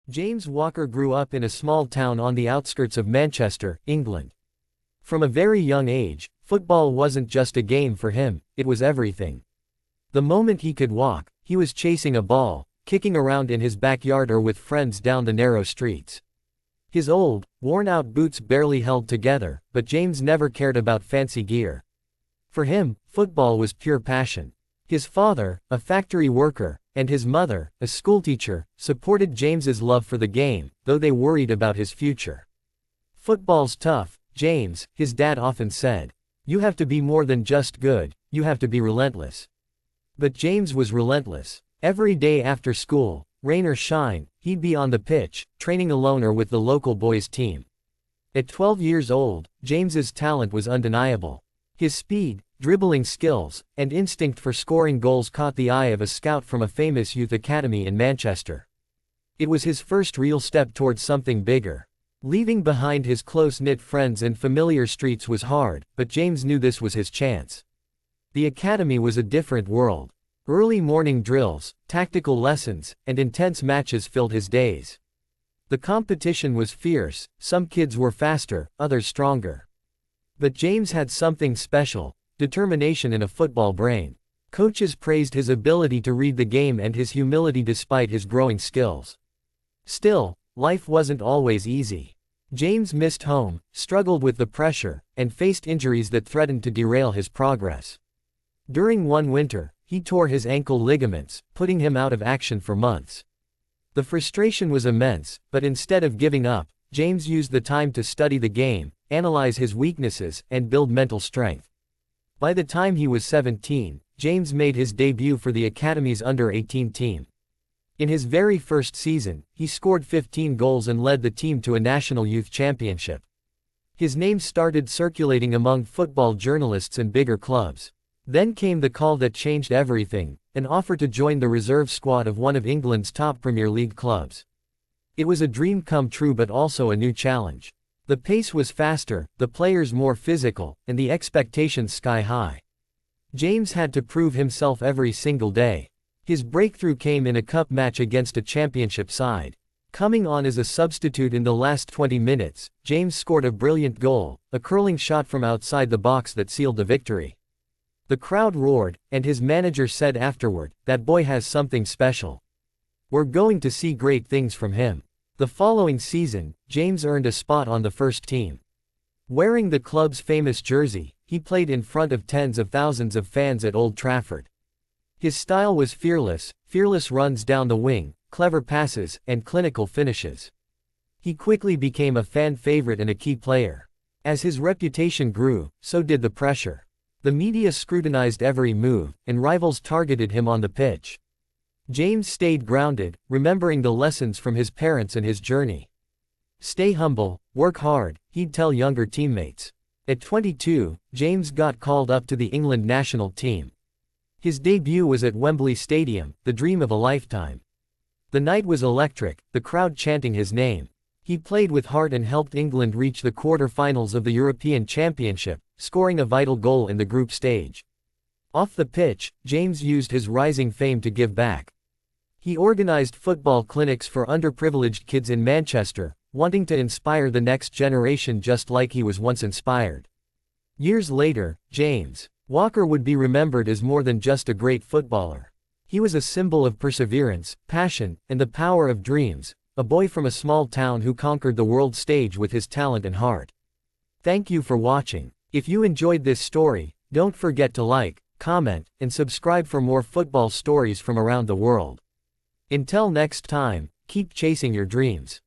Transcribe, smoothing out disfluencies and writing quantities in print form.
James Walker grew up in a small town on the outskirts of Manchester, England. From a very young age, football wasn't just a game for him, it was everything. The moment he could walk, he was chasing a ball, kicking around in his backyard or with friends down the narrow streets. His old, worn-out boots barely held together, but James never cared about fancy gear. For him, football was pure passion. His father, a factory worker, and his mother, a schoolteacher, supported James's love for the game, though they worried about his future. "Football's tough, James," his dad often said. "You have to be more than just good, you have to be relentless." But James was relentless. Every day after school, rain or shine, he'd be on the pitch, training alone or with the local boys' team. At 12 years old, James's talent was undeniable. His speed, dribbling skills, and instinct for scoring goals caught the eye of a scout from a famous youth academy in Manchester. It was his first real step towards something bigger. Leaving behind his close-knit friends and familiar streets was hard, but James knew this was his chance. The academy was a different world. Early morning drills, tactical lessons, and intense matches filled his days. The competition was fierce, some kids were faster, others stronger. But James had something special: determination and a football brain. Coaches praised his ability to read the game and his humility despite his growing skills. Still, life wasn't always easy. James missed home, struggled with the pressure, and faced injuries that threatened to derail his progress. During one winter, he tore his ankle ligaments, putting him out of action for months. The frustration was immense, but instead of giving up, James used the time to study the game, analyze his weaknesses, and build mental strength. By the time he was 17, James made his debut for the Academy's under-18 team. In his very first season, he scored 15 goals and led the team to a national youth championship. His name started circulating among football journalists and bigger clubs. Then came the call that changed everything: an offer to join the reserve squad of one of England's top Premier League clubs. It was a dream come true but also a new challenge. The pace was faster, the players more physical, and the expectations sky high. James had to prove himself every single day. His breakthrough came in a cup match against a championship side. Coming on as a substitute in the last 20 minutes, James scored a brilliant goal, a curling shot from outside the box that sealed the victory. The crowd roared, and his manager said afterward, "That boy has something special. We're going to see great things from him." The following season, James earned a spot on the first team. Wearing the club's famous jersey, he played in front of tens of thousands of fans at Old Trafford. His style was fearless runs down the wing, clever passes, and clinical finishes. He quickly became a fan favorite and a key player. As his reputation grew, so did the pressure. The media scrutinized every move, and rivals targeted him on the pitch. James stayed grounded, remembering the lessons from his parents and his journey. "Stay humble, work hard," he'd tell younger teammates. At 22, James got called up to the England national team. His debut was at Wembley Stadium, the dream of a lifetime. The night was electric, the crowd chanting his name. He played with heart and helped England reach the quarter-finals of the European Championship, scoring a vital goal in the group stage. Off the pitch, James used his rising fame to give back. He organized football clinics for underprivileged kids in Manchester, wanting to inspire the next generation just like he was once inspired. Years later, James Walker would be remembered as more than just a great footballer. He was a symbol of perseverance, passion, and the power of dreams, a boy from a small town who conquered the world stage with his talent and heart. Thank you for watching. If you enjoyed this story, don't forget to like, comment, and subscribe for more football stories from around the world. Until next time, keep chasing your dreams.